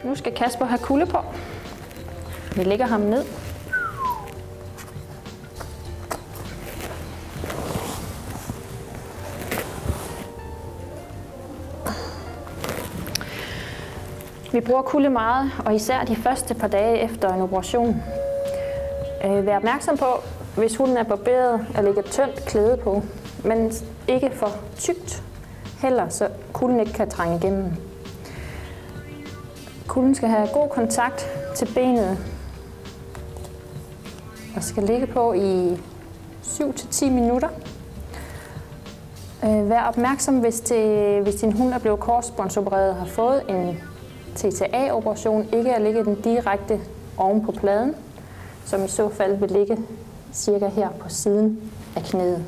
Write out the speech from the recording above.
Nu skal Kasper have kulde på. Vi lægger ham ned. Vi bruger kulde meget, og især de første par dage efter en operation. Vær opmærksom på, hvis hunden er barberet, at lægge et tyndt klæde på, men ikke for tykt, heller så kulden ikke kan trænge igennem. Kulden skal have god kontakt til benet og skal ligge på i 7-10 minutter. Vær opmærksom, hvis din hund er blevet korsbåndsopereret og har fået en TTA-operation, ikke at lægge den direkte oven på pladen, som i så fald vil ligge cirka her på siden af knæet.